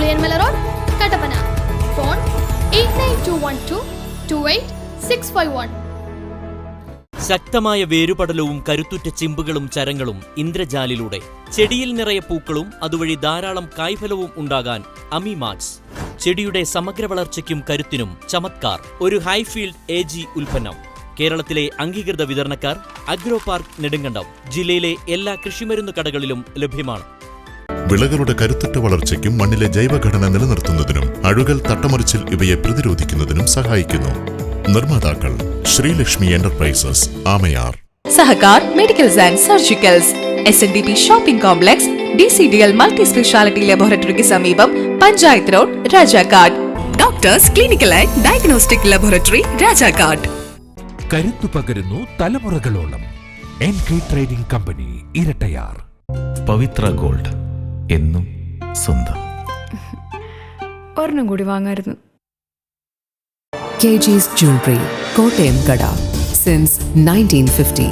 Neyarmala Road, Kattapana. Phone 89212 28651. ശക്തമായ വേരുപടലവും കരുത്തുറ്റ ചിമ്പുകളും ചരങ്ങളും ഇന്ദ്രജാലിലൂടെ ചെടിയിൽ നിറയെ പൂക്കളും അതുവഴി ധാരാളം കായ്ഫലവും ഉണ്ടാകാൻ അമിമാക്സ്. ചെടിയുടെ സമഗ്ര വളർച്ചയ്ക്കും കരുത്തിനും ചമത്കാർ ഒരു ഹൈഫീൽഡ് AG ഉൽപ്പന്നം. കേരളത്തിലെ അംഗീകൃത വിതരണക്കാർ അഗ്രോ പാർക്ക് നെടുങ്കണ്ടം. ജില്ലയിലെ എല്ലാ കൃഷിമരുന്ന് കടകളിലും ലഭ്യമാണ്. വിളകളുടെ കരുത്തുറ്റ വളർച്ചയ്ക്കും മണ്ണിലെ ജൈവഘടന നിലനിർത്തുന്നതിനും അഴുകൽ, തട്ടമറിച്ചിൽ ഇവയെ പ്രതിരോധിക്കുന്നതിനും സഹായിക്കുന്നു. നിർമ്മാതാക്കൾ Sreelakshmi enterprises, Amayar. Sahakar medicals and surgicals, SNDP shopping complex, DCDL multi speciality ലബോറട്ടറിക്ക് സമീപം, panchayat road, Rajakkad. Doctors clinical and diagnostic laboratory, Rajakkad. കരുത്തു പകരുന്നു തലമുറകളോളം. NK trading company, Erattayar. Pavithra gold, എന്നും സ്വന്തം. ഒരെണ്ണം കൂടി വാങ്ങായിരുന്നു. KG's Jewelry, കോട്ടയം കട. സിൻസ് 1950.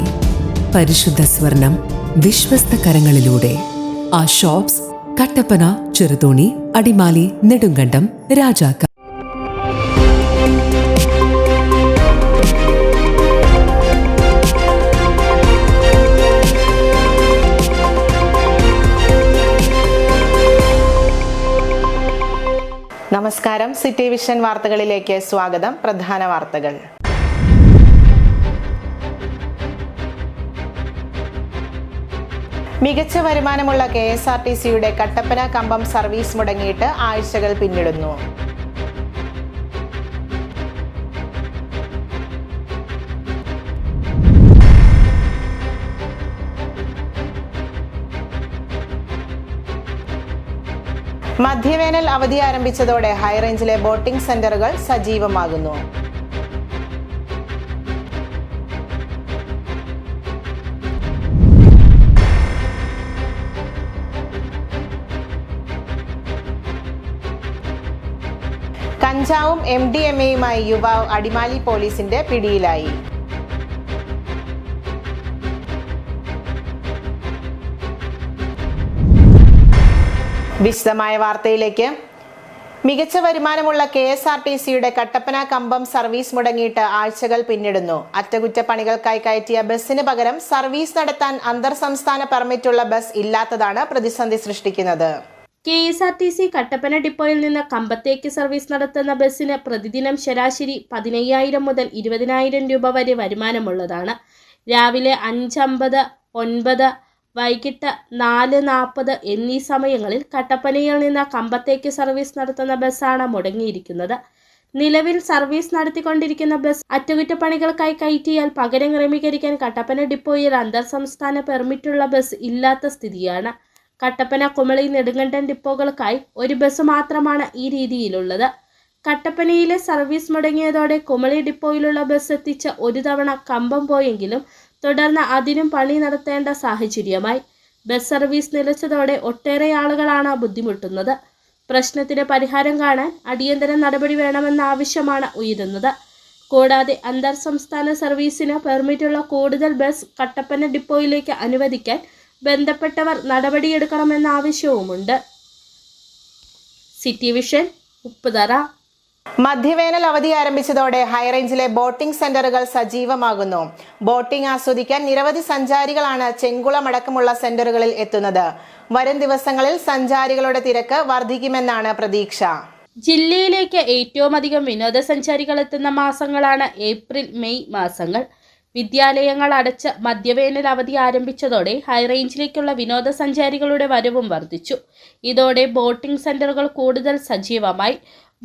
പരിശുദ്ധ സ്വർണം വിശ്വസ്ത കരങ്ങളിലൂടെ. ആ ഷോപ്സ് കട്ടപ്പന, ചെറുതോണി, അടിമാലി, നെടുങ്കണ്ടം, രാജാക്ക. നമസ്കാരം. സിറ്റി വിഷൻ വാർത്തകളിലേക്ക് സ്വാഗതം. പ്രധാന വാർത്തകൾ. മികച്ച വരുമാനമുള്ള KSRTCയുടെ കട്ടപ്പന കമ്പം സർവീസ് മുടങ്ങിയിട്ട് ആഴ്ചകൾ പിന്നിടുന്നു. മധ്യവേനൽ അവധി ആരംഭിച്ചതോടെ ഹൈറേഞ്ചിലെ ബോട്ടിംഗ് സെന്ററുകൾ സജീവമാകുന്നു. കഞ്ചാവും MDMAയുമായി യുവാവ് അടിമാലി പോലീസിന്റെ പിടിയിലായി. വിശദമായ വാർത്തയിലേക്ക്. മികച്ച വരുമാനമുള്ള KSRTCയുടെ കട്ടപ്പന കമ്പം സർവീസ് മുടങ്ങിയിട്ട് ആഴ്ചകൾ പിന്നിടുന്നു. അറ്റകുറ്റപ്പണികൾക്കായി കയറ്റിയ ബസ്സിന് പകരം സർവീസ് നടത്താൻ അന്തർ സംസ്ഥാന പെർമിറ്റുള്ള ബസ് ഇല്ലാത്തതാണ് പ്രതിസന്ധി സൃഷ്ടിക്കുന്നത്. KSRTC കട്ടപ്പന ഡിപ്പോയിൽ നിന്ന് കമ്പത്തേക്ക് സർവീസ് നടത്തുന്ന ബസ്സിന് പ്രതിദിനം ശരാശരി 15,000 മുതൽ 20,000 രൂപ വരെ വരുമാനമുള്ളതാണ്. രാവിലെ 5:50, 9, വൈകിട്ട് 4:40 എന്നീ സമയങ്ങളിൽ കട്ടപ്പനയിൽ നിന്ന് കമ്പത്തേക്ക് സർവീസ് നടത്തുന്ന ബസ്സാണ് മുടങ്ങിയിരിക്കുന്നത്. നിലവിൽ സർവീസ് നടത്തിക്കൊണ്ടിരിക്കുന്ന ബസ് അറ്റകുറ്റപ്പണികൾക്കായി കയറ്റിയാൽ പകരം ക്രമീകരിക്കാൻ കട്ടപ്പന ഡിപ്പോയിൽ അന്തർ സംസ്ഥാന പെർമിറ്റുള്ള ബസ് ഇല്ലാത്ത സ്ഥിതിയാണ്. കട്ടപ്പന, കുമളി, നെടുങ്കണ്ടം ഡിപ്പോകൾക്കായി ഒരു ബസ് മാത്രമാണ് ഈ രീതിയിലുള്ളത്. കട്ടപ്പനയിലെ സർവീസ് മുടങ്ങിയതോടെ കുമളി ഡിപ്പോയിലുള്ള ബസ് എത്തിച്ച് ഒരു തവണ കമ്പം പോയെങ്കിലും തുടർന്ന് അതിനും പണി നടത്തേണ്ട സാഹചര്യമായി. ബസ് സർവീസ് നിലച്ചതോടെ ഒട്ടേറെ ആളുകളാണ് ബുദ്ധിമുട്ടുന്നത്. പ്രശ്നത്തിന് പരിഹാരം കാണാൻ അടിയന്തര നടപടി വേണമെന്ന ആവശ്യമാണ് ഉയരുന്നത്. കൂടാതെ അന്തർ സംസ്ഥാന സർവീസിന് പെർമിറ്റുള്ള കൂടുതൽ ബസ് കട്ടപ്പന ഡിപ്പോയിലേക്ക് അനുവദിക്കാൻ ബന്ധപ്പെട്ടവർ നടപടിയെടുക്കണമെന്ന ആവശ്യവുമുണ്ട്. City vision, Upputhara. മധ്യവേനൽ അവധി ആരംഭിച്ചതോടെ ഹൈറേഞ്ചിലെ ബോട്ടിംഗ് സെന്ററുകൾ സജീവമാകുന്നു. ബോട്ടിംഗ് ആസ്വദിക്കാൻ നിരവധി സഞ്ചാരികളാണ് ചെങ്കുളമടക്കമുള്ള സെന്ററുകളിൽ എത്തുന്നത്. വരും ദിവസങ്ങളിൽ സഞ്ചാരികളുടെ തിരക്ക് വർദ്ധിക്കുമെന്നാണ് പ്രതീക്ഷ. ജില്ലയിലേക്ക് ഏറ്റവും അധികം വിനോദസഞ്ചാരികൾ എത്തുന്ന മാസങ്ങളാണ് ഏപ്രിൽ, മെയ് മാസങ്ങൾ. വിദ്യാലയങ്ങൾ അടച്ച് മധ്യവേനൽ അവധി ആരംഭിച്ചതോടെ ഹൈറേഞ്ചിലേക്കുള്ള വിനോദസഞ്ചാരികളുടെ വരവും വർദ്ധിച്ചു. ഇതോടെ ബോട്ടിംഗ് സെന്ററുകൾ കൂടുതൽ സജീവമായി.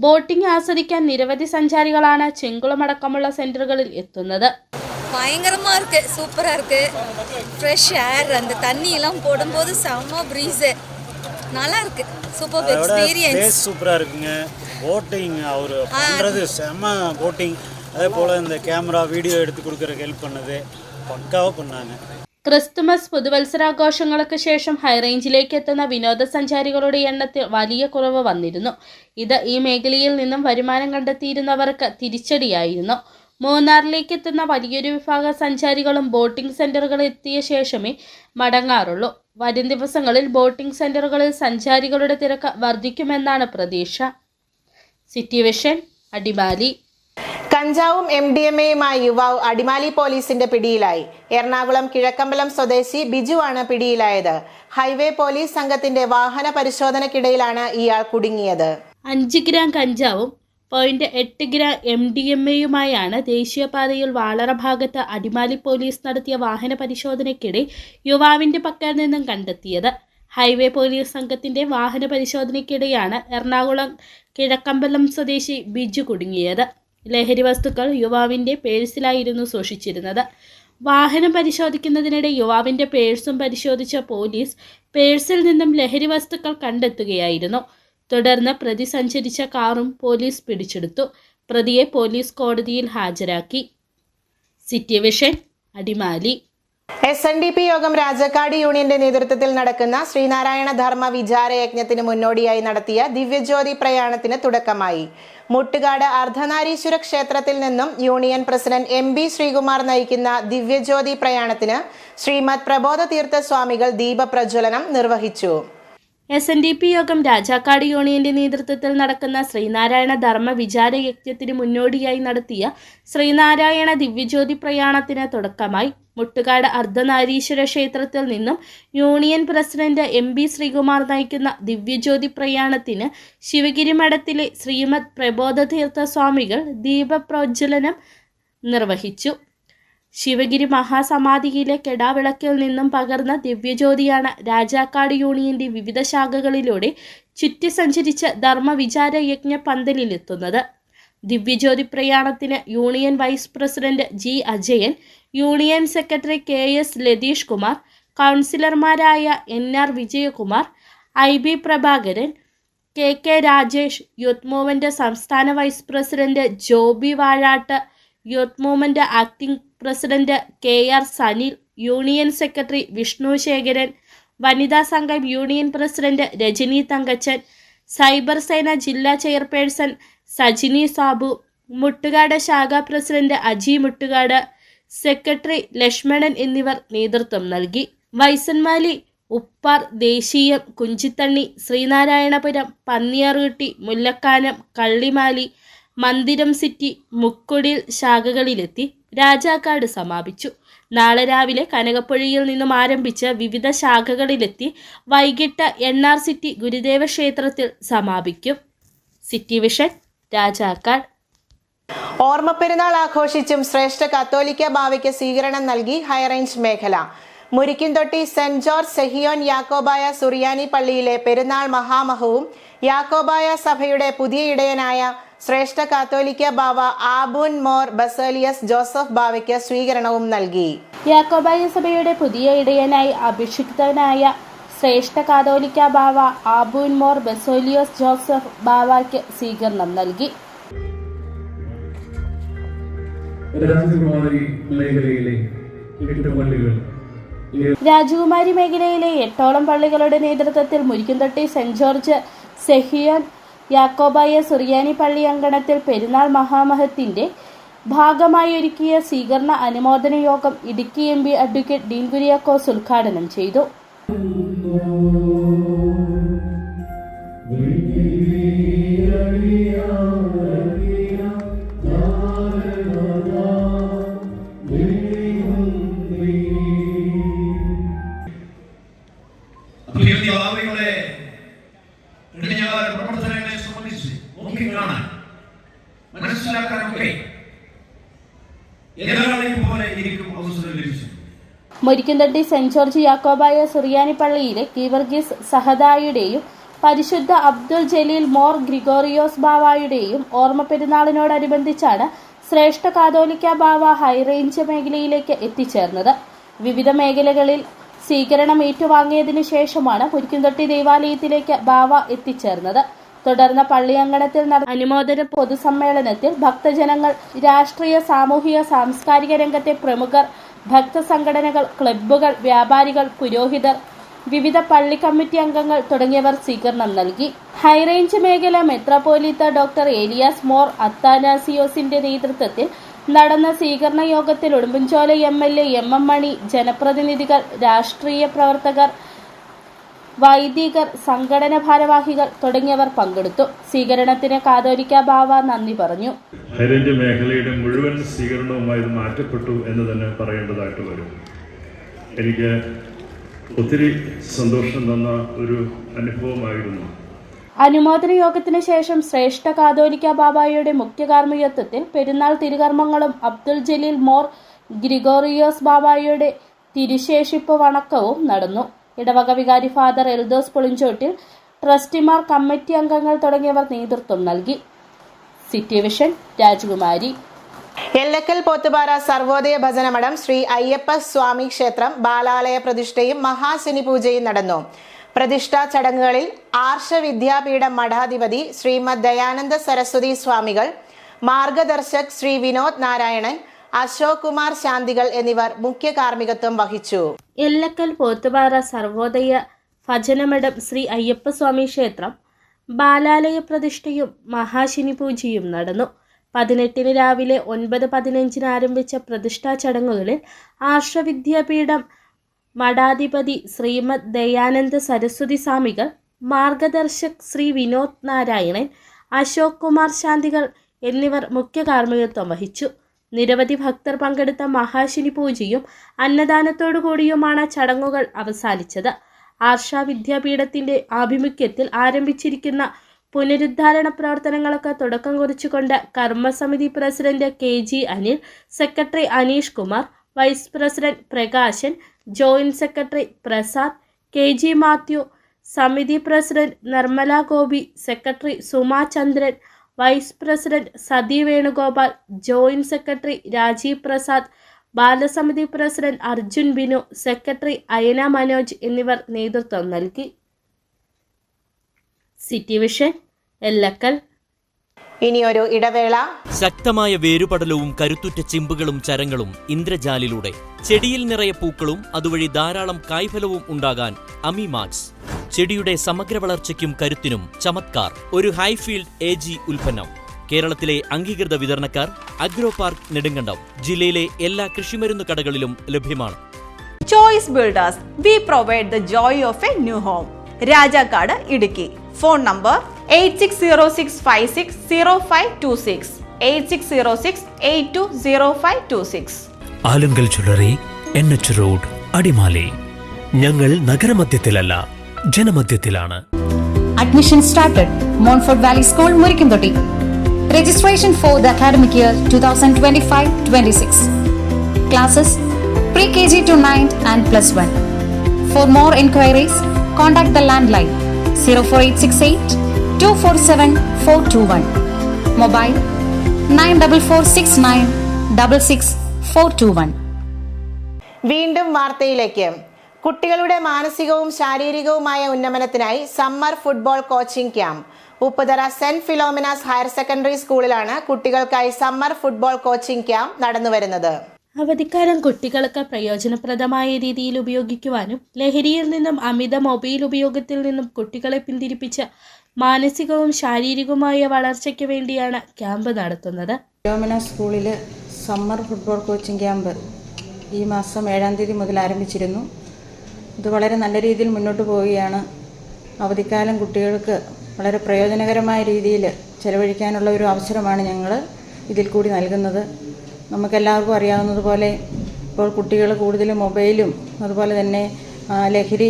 ബോട്ടിംഗ് ആസ്വദിക്കാൻ നിരവധി സഞ്ചാരികളാണ് ചെങ്കുളമടക്കമുള്ള സെന്ററുകളിൽ എത്തുന്നത്. பயங்கரமாக இருக்குது, சூப்பராக இருக்குது. ஃப்ரெஷ் ஏர், அந்த தண்ணியெல்லாம் போடும்போது செம்ம ப்ரீஸு, நல்லா இருக்குது. சூப்பர் எக்ஸ்பீரியன்ஸ், சூப்பராக இருக்குங்க. போட்டிங் அவர் பண்ணுறது செம்ம போட்டிங். அதே போல் இந்த கேமரா வீடியோ எடுத்து கொடுக்குறக்கு ஹெல்ப் பண்ணது പക്കാവാ பண்ணாங்க. ക്രിസ്തുമസ് പുതുവത്സരാഘോഷങ്ങൾക്ക് ശേഷം ഹൈറേഞ്ചിലേക്ക് എത്തുന്ന വിനോദസഞ്ചാരികളുടെ എണ്ണത്തിൽ വലിയ കുറവ് വന്നിരുന്നു. ഇത് ഈ മേഖലയിൽ നിന്നും വരുമാനം കണ്ടെത്തിയിരുന്നവർക്ക് തിരിച്ചടിയായിരുന്നു. മൂന്നാറിലേക്ക് എത്തുന്ന വലിയൊരു വിഭാഗം സഞ്ചാരികളും ബോട്ടിംഗ് സെന്ററുകളിൽ എത്തിയ ശേഷമേ മടങ്ങാറുള്ളൂ. വരും ദിവസങ്ങളിൽ ബോട്ടിംഗ് സെന്ററുകളിൽ സഞ്ചാരികളുടെ തിരക്ക് വർദ്ധിക്കുമെന്നാണ് പ്രതീക്ഷ. City vision, Adimali. കഞ്ചാവും MDMAയുമായി യുവാവ് അടിമാലി പോലീസിന്റെ പിടിയിലായി. എറണാകുളം കിഴക്കമ്പലം സ്വദേശി ബിജു ആണ് പിടിയിലായത്. ഹൈവേ പോലീസ് സംഘത്തിന്റെ വാഹന പരിശോധനയ്ക്കിടയിലാണ് ഇയാൾ കുടുങ്ങിയത്. 5 ഗ്രാം കഞ്ചാവും 0.8 ഗ്രാം MDMAയുമായാണ് ദേശീയപാതയിൽ വാളറ ഭാഗത്ത് അടിമാലി പോലീസ് നടത്തിയ വാഹന പരിശോധനയ്ക്കിടെ യുവാവിന്റെ പക്കൽ നിന്നും കണ്ടെത്തിയത്. ഹൈവേ പോലീസ് സംഘത്തിന്റെ വാഹന പരിശോധനയ്ക്കിടെയാണ് എറണാകുളം കിഴക്കമ്പലം സ്വദേശി ബിജു കുടുങ്ങിയത്. ലഹരി വസ്തുക്കൾ യുവാവിന്റെ പേഴ്സിലായിരുന്നു സൂക്ഷിച്ചിരുന്നത്. വാഹനം പരിശോധിക്കുന്നതിനിടെ യുവാവിന്റെ പേഴ്സും പരിശോധിച്ച പോലീസ് പേഴ്സിൽ നിന്നും ലഹരി വസ്തുക്കൾ കണ്ടെത്തുകയായിരുന്നു. തുടർന്ന് പ്രതി സഞ്ചരിച്ച കാറും പോലീസ് പിടിച്ചെടുത്തു. പ്രതിയെ പോലീസ് കോടതിയിൽ ഹാജരാക്കി. City vision, Adimali. SNDP യോഗം രാജാക്കാട് യൂണിയന്റെ നേതൃത്വത്തിൽ നടക്കുന്ന ശ്രീനാരായണ ധർമ്മ വിചാരയജ്ഞത്തിന് മുന്നോടിയായി നടത്തിയ ദിവ്യജ്യോതി പ്രയാണത്തിന് തുടക്കമായി. മുട്ടുകാട് അർദ്ധനാരീശ്വര ക്ഷേത്രത്തിൽ നിന്നും യൂണിയൻ പ്രസിഡന്റ് MB ശ്രീകുമാർ നയിക്കുന്ന ദിവ്യജ്യോതി പ്രയാണത്തിന് ശ്രീമദ് പ്രബോധതീർത്ഥ സ്വാമികൾ ദീപപ്രജ്വലനം നിർവഹിച്ചു. SNDP യോഗം രാജാക്കാട് യൂണിയന്റെ നേതൃത്വത്തിൽ നടക്കുന്ന ശ്രീനാരായണ ധർമ്മ വിചാരയജ്ഞത്തിന് മുന്നോടിയായി നടത്തിയ ശ്രീനാരായണ ദിവ്യജ്യോതി പ്രയാണത്തിന് തുടക്കമായി. മുട്ടുകാട് അർദ്ധനാരീശ്വര ക്ഷേത്രത്തിൽ നിന്നും യൂണിയൻ പ്രസിഡന്റ് MB ശ്രീകുമാർ നയിക്കുന്ന ദിവ്യജ്യോതി പ്രയാണത്തിന് ശിവഗിരി മഠത്തിലെ ശ്രീമദ് പ്രബോധതീർത്ഥ സ്വാമികൾ ദീപപ്രജ്വലനം നിർവഹിച്ചു. ശിവഗിരി മഹാസമാധിയിലെ കെടാവിളക്കിൽ നിന്നും പകർന്ന ദിവ്യജ്യോതിയാണ് രാജാക്കാട് യൂണിയന്റെ വിവിധ ശാഖകളിലൂടെ ചുറ്റി സഞ്ചരിച്ച് ധർമ്മവിചാരയജ്ഞ പന്തലിലെത്തുന്നത്. ദിവ്യജ്യോതി പ്രയാണത്തിന് union vice president G Ajayan, union secretary KS Latheesh Kumar, കൗൺസിലർമാരായ NR Vijayakumar, IB Prabhakaran, KK Rajesh, youth movement സംസ്ഥാന vice president Joby Vazhatt, youth movement acting president KR Sanil, union secretary Vishnu Sekharan, വനിതാ സംഘം union president Rajani Thankachan, cyber സേന ജില്ലാ ചെയർപേഴ്സൺ സജിനി സാബു, മുട്ടുകാട് ശാഖാ പ്രസിഡന്റ് അജി മുട്ടുകാട്, സെക്രട്ടറി ലക്ഷ്മണൻ എന്നിവർ നേതൃത്വം നൽകി. വൈസന്മാലി, ഉപ്പാർ, ദേശീയം, കുഞ്ചിത്തണ്ണി, ശ്രീനാരായണപുരം, പന്നിയാറുകുട്ടി, മുല്ലക്കാനം, കള്ളിമാലി, മന്ദിരം സിറ്റി, മുക്കുടിൽ ശാഖകളിലെത്തി രാജാക്കാട് സമാപിച്ചു. നാളെ രാവിലെ കനകപ്പുഴയിൽ നിന്നും ആരംഭിച്ച് വിവിധ ശാഖകളിലെത്തി വൈകിട്ട് NR സിറ്റി ഗുരുദേവ ക്ഷേത്രത്തിൽ സമാപിക്കും. City vision, Rajakkad. ഓർമ്മപ്പെരുന്നാൾ ആഘോഷിച്ചും ശ്രേഷ്ഠ കത്തോലിക്ക ബാവയ്ക്ക് സ്വീകരണം നൽകി ഹൈറേഞ്ച് മേഖല. മുരിക്കിൻതൊട്ടി സെന്റ് ജോർജ് സെഹിയോൻ യാക്കോബായ സുറിയാനി പള്ളിയിലെ പെരുന്നാൾ മഹാമഹവും യാക്കോബായ സഭയുടെ പുതിയ ഇടയനായ ശ്രേഷ്ഠ കാത്തോലിക്ക ബാവ ആബൂൻ മോർ ബസേലിയസ് ജോസഫ് ബാവയ്ക്ക് സ്വീകരണവും നൽകി. യാക്കോബായ സഭയുടെ പുതിയ ഇടയനായി അഭിഷിക്തനായ ശ്രേഷ്ഠ കാതോലിക്ക ബാവ ആബൂൻ മോർ ബസേലിയസ് ജോസഫ് ബാവയ്ക്ക് സ്വീകരണം നൽകി. രാജകുമാരി മേഖലയിലെ 8ഓളം പള്ളികളുടെ നേതൃത്വത്തിൽ മുരിക്കുംതൊട്ടി സെന്റ് ജോർജ് സെഹിയോൻ യാക്കോബായ സുറിയാനി പള്ളി അങ്കണത്തിൽ പെരുന്നാൾ മഹാമഹത്തിന്റെ ഭാഗമായി ഒരുക്കിയ സ്വീകരണ അനുമോദന യോഗം ഇടുക്കി MP അഡ്വക്കേറ്റ് ഡീൻ കുര്യാക്കോസ് ഉദ്ഘാടനം ചെയ്തു. പ്രവർത്തനങ്ങളെ സംബന്ധിച്ച് നോക്കിക്കാണാൻ മനസ്സിലാക്കാനൊക്കെ പോലെ ഇരിക്കും അവസരം ലഭിച്ചു. മുരിക്കുംതൊട്ടി സെന്റ് ജോർജ് യാക്കോബായ സുറിയാനി പള്ളിയിലെ കീവർഗീസ് സഹദായുടെയും പരിശുദ്ധ അബ്ദുൽ ജലീൽ മോർ ഗ്രിഗോറിയോസ് ബാവായുടെയും ഓർമ്മ പെരുന്നാളിനോടനുബന്ധിച്ചാണ് ശ്രേഷ്ഠ കാതോലിക്ക ബാവ ഹൈറേഞ്ച് മേഖലയിലേക്ക് എത്തിച്ചേർന്നത്. വിവിധ മേഖലകളിൽ സ്വീകരണം ഏറ്റുവാങ്ങിയതിനു ശേഷമാണ് മുരിക്കുംതൊട്ടി ദേവാലയത്തിലേക്ക് ബാവ എത്തിച്ചേർന്നത്. തുടർന്ന് പള്ളിയങ്കണത്തിൽ നടന്ന അനുമോദന പൊതുസമ്മേളനത്തിൽ ഭക്തജനങ്ങൾ, രാഷ്ട്രീയ, സാമൂഹിക, സാംസ്കാരിക രംഗത്തെ പ്രമുഖർ, ഭക്തസംഘടനകൾ, ക്ലബ്ബുകൾ, വ്യാപാരികൾ, പുരോഹിതർ, വിവിധ പള്ളി കമ്മിറ്റി അംഗങ്ങൾ തുടങ്ങിയവർ സ്വീകരണം നൽകി. ഹൈറേഞ്ച് മേഖല മെത്രാപ്പോലീത്ത ഡോക്ടർ ഏലിയാസ് മോർ അത്താനാസിയോസിന്റെ നേതൃത്വത്തിൽ നടന്ന സ്വീകരണ യോഗത്തിൽ ഉടുമ്പൻചോല MLA MM മണി, ജനപ്രതിനിധികൾ, രാഷ്ട്രീയ പ്രവർത്തകർ, വൈദികർ, സംഘടന ഭാരവാഹികൾ തുടങ്ങിയവർ പങ്കെടുത്തു. സ്വീകരണത്തിന് കാതോലിക്ക ബാവ നന്ദി പറഞ്ഞു. ഹൈറേഞ്ച് മേഖലയുടെ മുഴുവൻ സ്വീകരണവുമായി ഇത് മാറ്റപ്പെട്ടു എന്ന് തന്നെ പറയേണ്ടതായിട്ട് വരും. എനിക്ക് ഒത്തിരി സന്തോഷം തന്ന ഒരു അനുഭവമായിരുന്നു. അനുമോദന യോഗത്തിന് ശേഷം ശ്രേഷ്ഠ കാതോലിക്ക ബാബായുടെ മുഖ്യ കാർമ്മികത്വത്തിൽ പെരുന്നാൾ തിരുകർമ്മങ്ങളും അബ്ദുൽ ജലീൽ മോർ ഗ്രിഗോറിയോസ് ബാബായുടെ തിരുശേഷിപ്പ് വണക്കവും നടന്നു. ഇടവക വികാരി ഫാദർ എൽദോസ് പുളിഞ്ചോട്ടിൽ, ട്രസ്റ്റിമാർ, കമ്മിറ്റി അംഗങ്ങൾ തുടങ്ങിയവർ നേതൃത്വം നൽകി. സിറ്റി വിഷൻ രാജകുമാരി. എല്ലക്കൽ പോത്തുപാറ സർവോദയ ഭജനമഠം ശ്രീ അയ്യപ്പ സ്വാമി ക്ഷേത്രം ബാലാലയ പ്രതിഷ്ഠയും മഹാശനി പൂജയും നടന്നു. പ്രതിഷ്ഠാ ചടങ്ങുകളിൽ ആർഷ വിദ്യാപീഠം മഠാധിപതി ശ്രീമദ് ദയാനന്ദ സരസ്വതി സ്വാമികൾ, മാർഗദർശക് ശ്രീ വിനോദ് നാരായണൻ, അശോക് കുമാർ ശാന്തികൾ എന്നിവർ മുഖ്യ കാർമ്മികത്വം വഹിച്ചു. എല്ലക്കൽ പോത്തുപാറ സർവോദയ ഭജനമഠം ശ്രീ അയ്യപ്പസ്വാമി ക്ഷേത്രം ബാലാലയ പ്രതിഷ്ഠയും മഹാശനി പൂജയും നടന്നു. 18 രാവിലെ 9:15 ആരംഭിച്ച പ്രതിഷ്ഠാ ചടങ്ങുകളിൽ ആർഷവിദ്യാപീഠം മഠാധിപതി ശ്രീമദ് ദയാനന്ദ സരസ്വതി സ്വാമികൾ, മാർഗദർശക് ശ്രീ വിനോദ് നാരായണൻ, അശോക് കുമാർ ശാന്തികൾ എന്നിവർ മുഖ്യ കാർമ്മികത്വം വഹിച്ചു. നിരവധി ഭക്തർ പങ്കെടുത്ത മഹാശനി പൂജയും അന്നദാനത്തോടു കൂടിയുമാണ് ചടങ്ങുകൾ അവസാനിച്ചത്. ആർഷ വിദ്യാപീഠത്തിന്റെ ആഭിമുഖ്യത്തിൽ ആരംഭിച്ചിരിക്കുന്ന പുനരുദ്ധാരണ പ്രവർത്തനങ്ങൾക്ക് തുടക്കം കുറിച്ചുകൊണ്ട് കർമ്മസമിതി president KG Anil, secretary Aneesh Kumar, vice president Prakashan, joint secretary Prasad, KG Matthew, സമിതി president Nirmala Gopi, secretary Suma Chandran, vice president Sathi Venugopal, joint secretary Rajeev Prasad, ബാലസമിതി പ്രസിഡന്റ് അർജുൻ ബിനു, സെക്രട്ടറി അയന മനോജ് എന്നിവർ നേതൃത്വം നൽകി. City vision Ellakkal. ഇനിയൊരു ഇടവേള. ശക്തമായ വേരുപടലവും കരുത്തുറ്റ ചിമ്പുകളും ചരങ്ങളും ഇന്ദ്രജാലിലൂടെ ചെടിയിൽ നിറയെ പൂക്കളും അതുവഴി ധാരാളം കായ്ഫലവും ഉണ്ടാകാൻ അമിമാക്സ്. ചെടിയുടെ സമഗ്ര വളർച്ചയ്ക്കും കരുത്തിനും ചമത്കാർ. ഒരു ഹൈഫീൽഡ് AG ഉൽപ്പന്നം. കേരളത്തിലെ അംഗീകൃത വിതരണക്കാർ അഗ്രോ പാർക്ക് നെടുങ്കണ്ടം. ജില്ലയിലെ എല്ലാ കൃഷിമരുന്ന് കടകളിലും ലഭ്യമാണ്. Choice builders, V provide the joy of A new home. Rajakkad, Idukki. Phone number 8606560526, 8606820526. Alunkal jewellery, NH road, Adimali. ഞങ്ങൾ നഗരമധ്യത്തിലല്ല, ജനമധ്യത്തിലാണ്. Admission started. Montfort Valley School, Murikundoti. Registration for the academic year 2025-26. Classes pre-KG to 9th and +1. For more inquiries, contact the landline 04868 247 421. Mobile 94469 66421. വീണ്ടും വാർത്തയിലേക്ക്. കുട്ടികളുടെ മാനസികവും ശാരീരികവുമായ ഉന്നമനത്തിനായി summer football coaching camp. Upputhara saint Philomena's higher secondary സ്കൂളിലാണ് കുട്ടികൾക്കായി summer football coaching camp നടന്നുവരുന്നത്. അവധിക്കാലം കുട്ടികൾക്ക് പ്രയോജനപ്രദമായ രീതിയിൽ ഉപയോഗിക്കുവാനും ലഹരിയിൽ നിന്നും അമിത മൊബൈൽ ഉപയോഗത്തിൽ നിന്നും കുട്ടികളെ പിന്തിരിപ്പിച്ച് മാനസികവും ശാരീരികവുമായ വളർച്ചയ്ക്ക് വേണ്ടിയാണ് ക്യാമ്പ് നടത്തുന്നത്. ഫിലോമിനാസ് സ്കൂളിൽ സമ്മർ ഫുട്ബോൾ കോച്ചിംഗ് ക്യാമ്പ് ഈ മാസം 7-ാം തീയതി മുതൽ ആരംഭിച്ചിരുന്നു. ഇത് വളരെ നല്ല രീതിയിൽ മുന്നോട്ട് പോവുകയാണ്. അവധിക്കാലം കുട്ടികൾക്ക് വളരെ പ്രയോജനകരമായ രീതിയിൽ ചെലവഴിക്കാനുള്ള ഒരു അവസരമാണ് ഞങ്ങൾ ഇതിൽ കൂടി നൽകുന്നത്. നമുക്കെല്ലാവർക്കും അറിയാവുന്നതുപോലെ ഇപ്പോൾ കുട്ടികൾ കൂടുതലും മൊബൈലും അതുപോലെ തന്നെ ലഹരി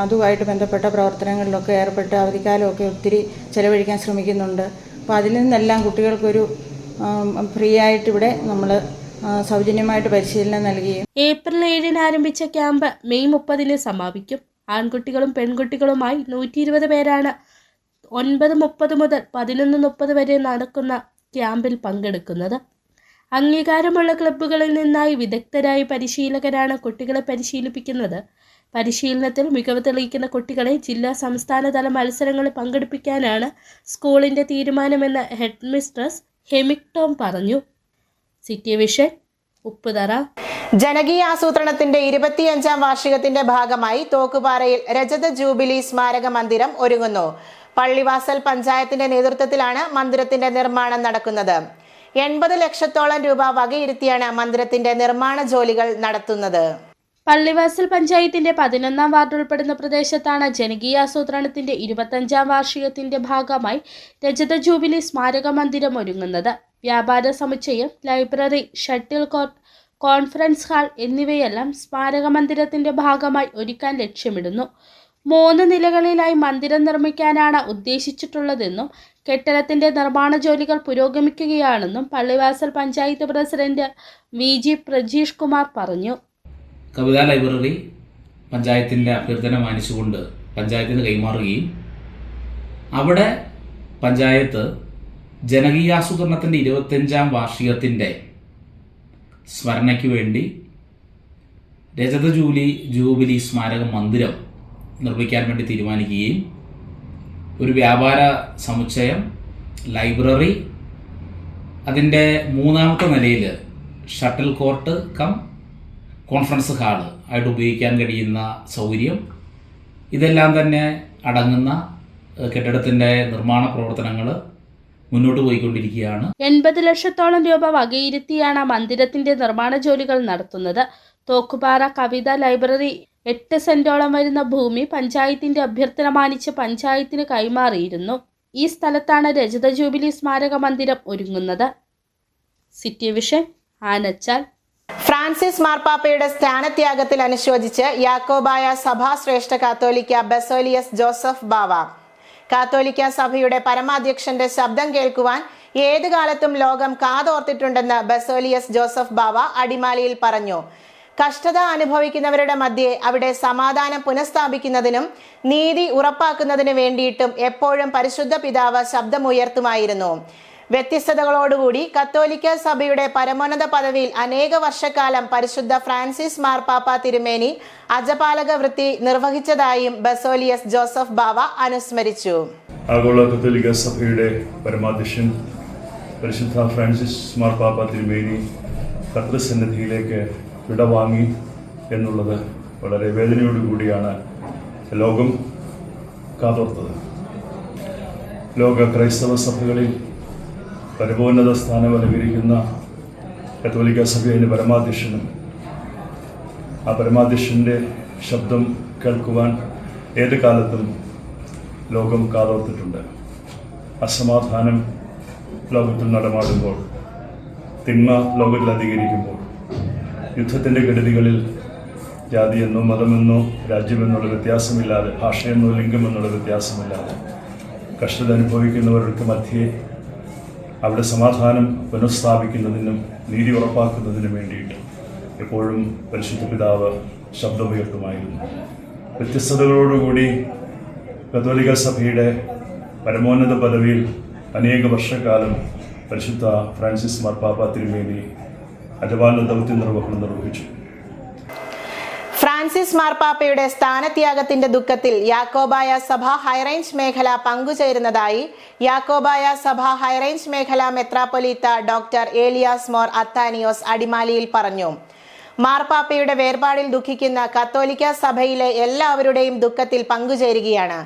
അതുമായിട്ട് ബന്ധപ്പെട്ട പ്രവർത്തനങ്ങളിലൊക്കെ ഏർപ്പെട്ട് അവധിക്കാലമൊക്കെ ഒത്തിരി ചെലവഴിക്കാൻ ശ്രമിക്കുന്നുണ്ട്. അപ്പോൾ അതിൽ നിന്നെല്ലാം കുട്ടികൾക്കൊരു ഫ്രീ ആയിട്ട് ഇവിടെ നമ്മൾ സൗജന്യമായിട്ട് പരിശീലനം നൽകുകയും. ഏപ്രിൽ 7-ന് ആരംഭിച്ച ക്യാമ്പ് മെയ് 30-ന് സമാപിക്കും. ആൺകുട്ടികളും പെൺകുട്ടികളുമായി 120 പേരാണ് 9:30 മുതൽ 11:30 വരെ നടക്കുന്ന ക്യാമ്പിൽ പങ്കെടുക്കുന്നത്. അംഗീകാരമുള്ള ക്ലബ്ബുകളിൽ നിന്നായി വിദഗ്ധരായ പരിശീലകരാണ് കുട്ടികളെ പരിശീലിപ്പിക്കുന്നത്. പരിശീലനത്തിൽ മികവ് തെളിയിക്കുന്ന കുട്ടികളെ ജില്ലാ സംസ്ഥാന തല മത്സരങ്ങളിൽ പങ്കെടുപ്പിക്കാനാണ് സ്കൂളിന്റെ തീരുമാനമെന്ന് ഹെഡ് മിസ്ട്രസ് ഹെമിക് ടോം പറഞ്ഞു. City vision Upputhara. ജനകീയ ആസൂത്രണത്തിന്റെ 25-ാം വാർഷികത്തിന്റെ ഭാഗമായി തോക്കുപാറയിൽ രജത ജൂബിലി സ്മാരക മന്ദിരം ഒരുങ്ങുന്നു. പള്ളിവാസൽ പഞ്ചായത്തിന്റെ നേതൃത്വത്തിലാണ് മന്ദിരത്തിന്റെ നിർമ്മാണം നടക്കുന്നത്. 80 ലക്ഷത്തോളം രൂപ വകയിരുത്തിയാണ് മന്ദിരത്തിന്റെ നിർമ്മാണ ജോലികൾ നടത്തുന്നത്. പള്ളിവാസൽ പഞ്ചായത്തിന്റെ 11-ാം വാർഡ് ഉൾപ്പെടുന്ന പ്രദേശത്താണ് ജനകീയാസൂത്രണത്തിന്റെ 25-ാം വാർഷികത്തിന്റെ ഭാഗമായി രജത ജൂബിലി സ്മാരക മന്ദിരം ഒരുങ്ങുന്നത്. വ്യാപാര സമുച്ചയം, library, shuttle court, conference hall എന്നിവയെല്ലാം സ്മാരക മന്ദിരത്തിന്റെ ഭാഗമായി ഒരുക്കാൻ ലക്ഷ്യമിടുന്നു. 3 നിലകളിലായി മന്ദിരം നിർമ്മിക്കാനാണ് ഉദ്ദേശിച്ചിട്ടുള്ളതെന്നും കെട്ടിടത്തിന്റെ നിർമ്മാണ ജോലികൾ പുരോഗമിക്കുകയാണെന്നും പള്ളിവാസൽ പഞ്ചായത്ത് പ്രസിഡന്റ് VG പ്രജീഷ് കുമാർ പറഞ്ഞു. കവിതാ ലൈബ്രറി പഞ്ചായത്തിൻ്റെ അഭ്യർത്ഥന മാനിച്ചുകൊണ്ട് പഞ്ചായത്തിന് കൈമാറുകയും അവിടെ പഞ്ചായത്ത് ജനകീയാസൂത്രണത്തിൻ്റെ 25-ാം വാർഷികത്തിൻ്റെ സ്മരണയ്ക്ക് വേണ്ടി രജത ജൂബിലി സ്മാരക മന്ദിരം നിർമ്മിക്കാൻ വേണ്ടി തീരുമാനിക്കുകയും ഒരു വ്യാപാര സമുച്ചയം, ലൈബ്രറി, അതിൻ്റെ 3-ാമത്തെ നിലയിൽ ഷട്ടിൽ കോർട്ട് കോൺഫറൻസ് ഹാള് ആയിട്ട് ഉപയോഗിക്കാൻ കഴിയുന്ന സൗകര്യം, ഇതെല്ലാം തന്നെ അടങ്ങുന്ന കെട്ടിടത്തിൻ്റെ നിർമ്മാണ പ്രവർത്തനങ്ങൾ മുന്നോട്ട് പോയിക്കൊണ്ടിരിക്കുകയാണ്. 80 ലക്ഷത്തോളം രൂപ വകയിരുത്തിയാണ് മന്ദിരത്തിന്റെ നിർമ്മാണ ജോലികൾ നടത്തുന്നത്. തോക്കുപാറ കവിത ലൈബ്രറി 8 സെന്റോളം വരുന്ന ഭൂമി പഞ്ചായത്തിന്റെ അഭ്യർത്ഥന മാനിച്ച് പഞ്ചായത്തിന് കൈമാറിയിരുന്നു. ഈ സ്ഥലത്താണ് രജത ജൂബിലി സ്മാരക മന്ദിരം ഒരുങ്ങുന്നത്. City vision, Anachal. ഫ്രാൻസിസ് മാർപ്പാപ്പയുടെ സ്ഥാനത്യാഗത്തിൽ അനുശോചിച്ച് യാക്കോബായ സഭാ ശ്രേഷ്ഠ കാത്തോലിക്ക ബസോലിയസ് ജോസഫ് ബാവ. കാത്തോലിക്ക സഭയുടെ പരമാധ്യക്ഷന്റെ ശബ്ദം കേൾക്കുവാൻ ഏത് കാലത്തും ലോകം കാതോർത്തിട്ടുണ്ടെന്ന് ബസോലിയസ് ജോസഫ് ബാവ അടിമാലിയിൽ പറഞ്ഞു. കഷ്ടത അനുഭവിക്കുന്നവരുടെ മധ്യേ അവിടെ സമാധാനം പുനഃസ്ഥാപിക്കുന്നതിനും നീതി ഉറപ്പാക്കുന്നതിനു വേണ്ടിയിട്ടും എപ്പോഴും പരിശുദ്ധ പിതാവ് ശബ്ദമുയർത്തുമായിരുന്നു. വ്യത്യസ്തതകളോടുകൂടി കത്തോലിക്ക സഭയുടെ പരമോന്നത പദവിയിൽ അനേക വർഷക്കാലം പരിശുദ്ധ ഫ്രാൻസിസ് മാർപ്പാപ്പ തിരുമേനി അജപാലക വൃത്തി നിർവഹിച്ചതായും ബസോലിയസ് ജോസഫ് ബാവ അനുസ്മരിച്ചു. ആഗോള കത്തോലിക്ക സഭയുടെ പരമാധ്യക്ഷൻ പരിശുദ്ധ ഫ്രാൻസിസ് മാർപ്പാപ്പ തിരുമേനി കർത്തൃസന്നിധിയിലേക്ക് വിടവാങ്ങി എന്നുള്ളത് വളരെ വേദനയോടുകൂടിയാണ് ലോകം കാതോർത്തത്. ലോക ക്രൈസ്തവ സഭകളിൽ പരമോന്നത സ്ഥാനം അലങ്കരിക്കുന്ന കത്തോലിക്ക സഭയുടെ പരമാധ്യക്ഷനും ആ പരമാധ്യക്ഷൻ്റെ ശബ്ദം കേൾക്കുവാൻ ഏത് കാലത്തും ലോകം കാതോർത്തിട്ടുണ്ട്. അസമാധാനം ലോകത്തിൽ നടമാടുമ്പോൾ, തിന്മ ലോകത്തിൽ അധികരിക്കുമ്പോൾ, യുദ്ധത്തിൻ്റെ കെടുതികളിൽ ജാതിയെന്നോ മതമെന്നോ രാജ്യമെന്നുള്ള വ്യത്യാസമില്ലാതെ, ഭാഷയെന്നോ ലിംഗമെന്നുള്ള വ്യത്യാസമില്ലാതെ കഷ്ടത അനുഭവിക്കുന്നവർക്ക് മധ്യേ അവിടെ സമാധാനം പുനഃസ്ഥാപിക്കുന്നതിനും നീതി ഉറപ്പാക്കുന്നതിനും വേണ്ടിയിട്ട് എപ്പോഴും പരിശുദ്ധ പിതാവ് ശബ്ദമുയർത്തുമായിരുന്നു. വ്യത്യസ്തതകളോടുകൂടി കത്തോലിക്ക സഭയുടെ പരമോന്നത പദവിയിൽ അനേക വർഷക്കാലം പരിശുദ്ധ ഫ്രാൻസിസ് മാർപ്പാപ്പ തിരുമേനി അജപാലന ദൗത്യ നിർവഹണം നിർവഹിച്ചു. ഫ്രാൻസിസ് മാർപ്പാപ്പയുടെ സ്ഥാനത്യാഗത്തിന്റെ ദുഃഖത്തിൽ യാക്കോബായ സഭ ഹൈറേഞ്ച് മേഖല പങ്കുചേരുന്നതായി യാക്കോബായ സഭ ഹൈറേഞ്ച് മേഖല മെത്രാപ്പൊലീത്ത ഡോക്ടർ ഏലിയാസ് മോർ അത്താനിയോസ് അടിമാലിയിൽ പറഞ്ഞു. മാർപ്പാപ്പയുടെ വേർപാടിൽ ദുഃഖിക്കുന്ന കത്തോലിക്ക സഭയിലെ എല്ലാവരുടെയും ദുഃഖത്തിൽ പങ്കുചേരുകയാണ്.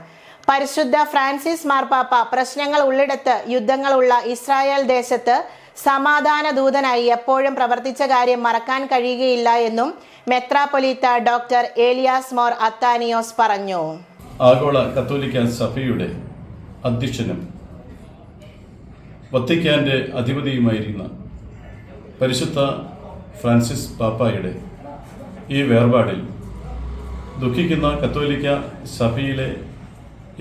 പരിശുദ്ധ ഫ്രാൻസിസ് മാർപ്പാപ്പ പ്രശ്നങ്ങൾ ഉള്ളിടത്ത് യുദ്ധങ്ങളുള്ള ഇസ്രായേൽ ദേശത്ത് സമാധാന ദൂതനായി എപ്പോഴും പ്രവർത്തിച്ച കാര്യം മറക്കാൻ കഴിയുകയില്ല എന്നും മെത്രാപ്പൊലീത്ത ഡോക്ടർ ഏലിയാസ് മോർ അത്താനിയോസ് പറഞ്ഞു. ആഗോള കത്തോലിക്ക സഭയുടെ അധ്യക്ഷനും വത്തിക്കാന്റെ അധിപതിയുമായിരുന്ന പരിശുദ്ധ ഫ്രാൻസിസ് പാപ്പായുടെ ഈ വേർപാടിൽ ദുഃഖിക്കുന്ന കത്തോലിക്ക സഭയിലെ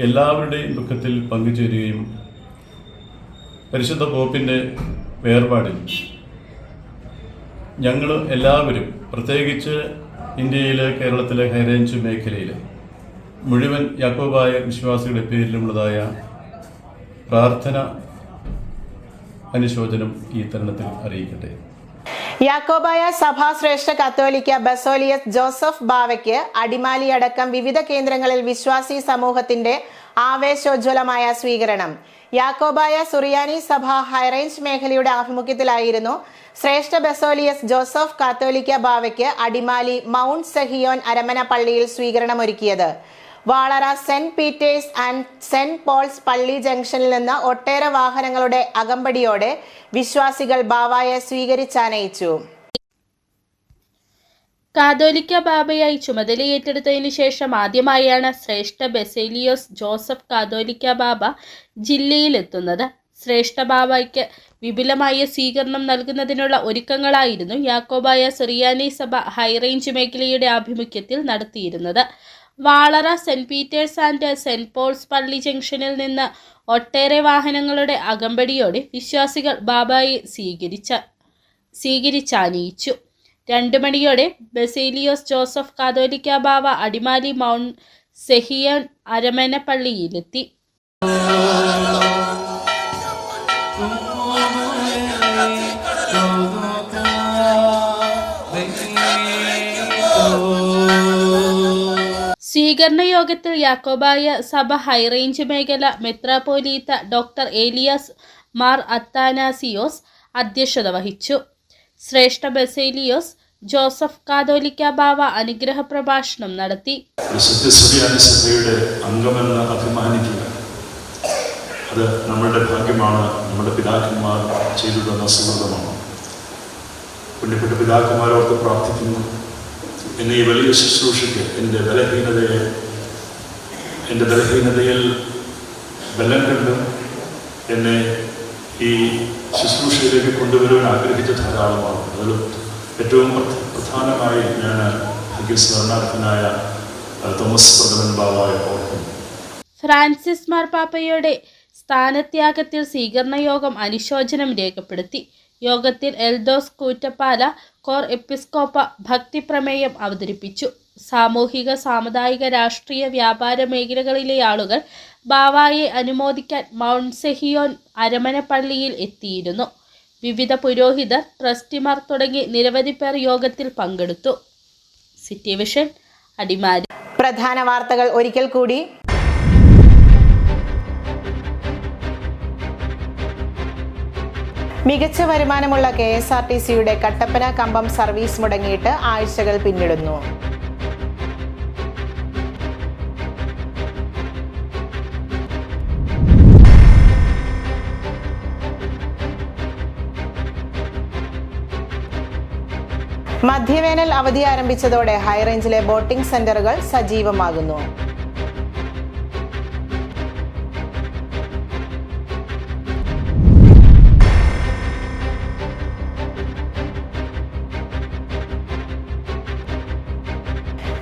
എല്ലാവരുടെയും ദുഃഖത്തിൽ പങ്കുചേരുകയും പരിശുദ്ധ പോപ്പിൻ്റെ വേർപാടിൽ ഞങ്ങൾ എല്ലാവരും, പ്രത്യേകിച്ച് ഇന്ത്യയിലെ കേരളത്തിലെ ഹൈറേഞ്ച് മേഖലയിലെ മുഴുവൻ യാക്കോബായ വിശ്വാസികളുടെ പേരിലുമുള്ളതായ പ്രാർത്ഥന അനുശോചനം ഈ തരുണത്തിൽ അറിയിക്കട്ടെ. യാക്കോബായ സഭാ ശ്രേഷ്ഠ കത്തോലിക്ക ബസോലിയസ് ജോസഫ് ബാവയ്ക്ക് അടിമാലി അടക്കം വിവിധ കേന്ദ്രങ്ങളിൽ വിശ്വാസി സമൂഹത്തിന്റെ ആവേശോജ്വലമായ സ്വീകരണം. യാക്കോബായ സുറിയാനി സഭ ഹൈറേഞ്ച് മേഖലയുടെ ആഭിമുഖ്യത്തിലായിരുന്നു ശ്രേഷ്ഠ ബസോലിയസ് ജോസഫ് കാത്തോലിക്ക ബാവയ്ക്ക് അടിമാലി മൗണ്ട് സഹിയോൻ അരമന പള്ളിയിൽ സ്വീകരണമൊരുക്കിയത്. Valara saint Peter's and saint Paul's പള്ളി ജംഗ്ഷനിൽ നിന്ന് ഒട്ടേറെ വാഹനങ്ങളുടെ അകമ്പടിയോടെ വിശ്വാസികൾ ബാവായെ സ്വീകരിച്ചാനയിച്ചു. കാതോലിക്ക ബാബയായി ചുമതലയേറ്റെടുത്തതിനു ശേഷം ആദ്യമായാണ് ശ്രേഷ്ഠ ബസേലിയോസ് ജോസഫ് കാതോലിക്ക ബാബ ജില്ലയിലെത്തുന്നത്. ശ്രേഷ്ഠ ബാബയ്ക്ക് വിപുലമായ സ്വീകരണം നൽകുന്നതിനുള്ള ഒരുക്കങ്ങളായിരുന്നു യാക്കോബായ സിറിയാനി സഭ ഹൈറേഞ്ച് മേഖലയുടെ ആഭിമുഖ്യത്തിൽ നടത്തിയിരുന്നത്. Valara, saint Peter's and saint Paul's പള്ളി ജംഗ്ഷനിൽ നിന്ന് ഒട്ടേറെ വാഹനങ്ങളുടെ അകമ്പടിയോടെ വിശ്വാസികൾ ബാബയെ സ്വീകരിച്ചാനയിച്ചു. 2 മണിയോടെ ബസേലിയോസ് ജോസഫ് കാതോലിക്ക ബാവ അടിമാലി മൗണ്ട് സെഹിയോൻ അരമന പള്ളിയിലെത്തി. സ്വീകരണ യോഗത്തിൽ യാക്കോബായ സഭ ഹൈറേഞ്ച് മേഖല മെത്രാപ്പോലീത്ത ഡോക്ടർ ഏലിയാസ് മാർ അത്താനാസിയോസ് അധ്യക്ഷത വഹിച്ചു. ശ്രേഷ്ഠ ബസേലിയോസ് ജോസഫ് കാതോലിക്ക ബാവ അനുഗ്രഹ പ്രഭാഷണം നടത്തി. സഭയുടെ അംഗമെന്ന് അഭിമാനിക്കുക, അത് നമ്മളുടെ ഭാഗ്യമാണ്. നമ്മുടെ പിതാക്കന്മാർ ചെയ്തു തന്ന സുഹൃതമാണ്. പുണ്യപ്പെട്ട പിതാക്കന്മാരോർത്ത് പ്രാർത്ഥിക്കുന്നു. എന്നെ ഈ വലിയ ശുശ്രൂഷയ്ക്ക് എൻ്റെ ബലഹീനതയിൽ ബലം കണ്ടും എന്നെ ഈ ശുശ്രൂഷയിലേക്ക് കൊണ്ടുവരുവാൻ ആഗ്രഹിച്ച ധാരാളമാണ്. അതിൽ ഏറ്റവും പ്രധാനമായി ഞാൻ ഭാഗ്യസ്മരണാർത്ഥനായ തോമസ് പ്രഥമൻ ബാബയെ ഓർക്കുന്നു. ഫ്രാൻസിസ് മാർപ്പാപ്പയുടെ സ്ഥാനത്യാഗത്തിൽ സ്വീകരണ യോഗം അനുശോചനം രേഖപ്പെടുത്തി. യോഗത്തിൽ എൽദോസ് കൂറ്റപ്പാല കോർ എപ്പിസ്കോപ്പ ഭക്തിപ്രമേയം അവതരിപ്പിച്ചു. സാമൂഹിക, സാമുദായിക, രാഷ്ട്രീയ, വ്യാപാര മേഖലകളിലെ ആളുകൾ ബാവായെ അനുമോദിക്കാൻ മൗണ്ട് സെഹിയോൻ അരമന പള്ളിയിൽ എത്തിയിരുന്നു. വിവിധ പുരോഹിതർ, ട്രസ്റ്റിമാർ തുടങ്ങി നിരവധി പേർ യോഗത്തിൽ പങ്കെടുത്തു. City vision, Adimali. പ്രധാന വാർത്തകൾ ഒരിക്കൽ കൂടി. മികച്ച വരുമാനമുള്ള KSRTCയുടെ കട്ടപ്പന കമ്പം സർവീസ് മുടങ്ങിയിട്ട് ആഴ്ചകൾ പിന്നിടുന്നു. മധ്യവേനൽ അവധി ആരംഭിച്ചതോടെ ഹൈറേഞ്ചിലെ ബോട്ടിംഗ് സെന്ററുകൾ സജീവമാകുന്നു.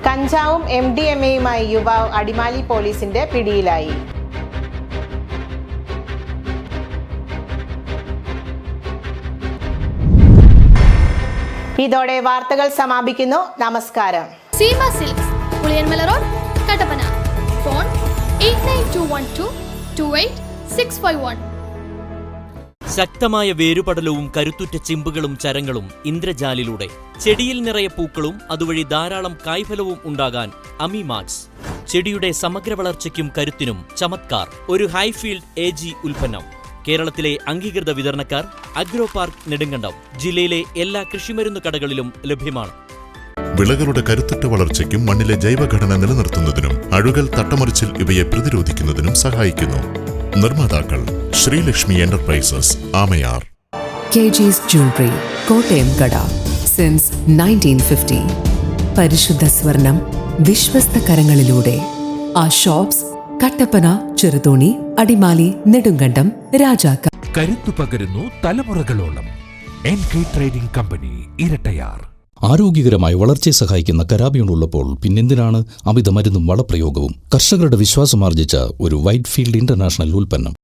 കഞ്ചാവും MDMAയുമായി യുവാവ് അടിമാലി പോലീസിന്റെ പിടിയിലായി. ഇതോടെ വാർത്തകൾ സമാപിക്കുന്നു. നമസ്കാരം. Seema silks, Puliyanmala road, Kattappana. Phone 8921228651. ശക്തമായ വേരുപടലവും കരുത്തുറ്റ ചിമ്പുകളും ചരങ്ങളും ഇന്ദ്രജാലിലൂടെ ചെടിയിൽ നിറയെ പൂക്കളും അതുവഴി ധാരാളം കായ്ഫലവും ഉണ്ടാകാൻ അമിമാക്സ്. ചെടിയുടെ സമഗ്ര വളർച്ചയ്ക്കും കരുത്തിനും ചമത്കാർ. ഒരു ഹൈഫീൽഡ് AG ഉൽപ്പന്നം. കേരളത്തിലെ അംഗീകൃത വിതരണക്കാർ അഗ്രോ പാർക്ക് നെടുങ്കണ്ടം. ജില്ലയിലെ എല്ലാ കൃഷിമരുന്ന് കടകളിലും ലഭ്യമാണ്. വിളകളുടെ കരുത്തുറ്റ വളർച്ചയ്ക്കും മണ്ണിലെ ജൈവഘടന നിലനിർത്തുന്നതിനും അഴുകൽ, തട്ടമറിച്ചിൽ ഇവയെ പ്രതിരോധിക്കുന്നതിനും സഹായിക്കുന്നു. നിർമ്മാതാക്കൾ Sreelakshmi enterprises, Amayar. KG's Jewelry, Kottayam കട. സിൻസ് 1950. പരിശുദ്ധ സ്വർണം വിശ്വസ്ത കരങ്ങളിലൂടെ. ആ ഷോപ്സ് കട്ടപ്പന, ചെറുതോണി, അടിമാലി, നെടുങ്കണ്ടം, രാജാക്കാട്. കരുത്തു പകരുന്നു തലമുറകളോളം. NK trading company, Erattayar. ആരോഗ്യകരമായ വളർച്ചയെ സഹായിക്കുന്ന കരാബിയോൺ ഉള്ളപ്പോൾ പിന്നെന്തിനാണ് അമിത മരുന്നും വളപ്രയോഗവും? കർഷകരുടെ വിശ്വാസമാർജിച്ച ഒരു വൈറ്റ് ഫീൽഡ് ഇന്റർനാഷണൽ ഉൽപ്പന്നം.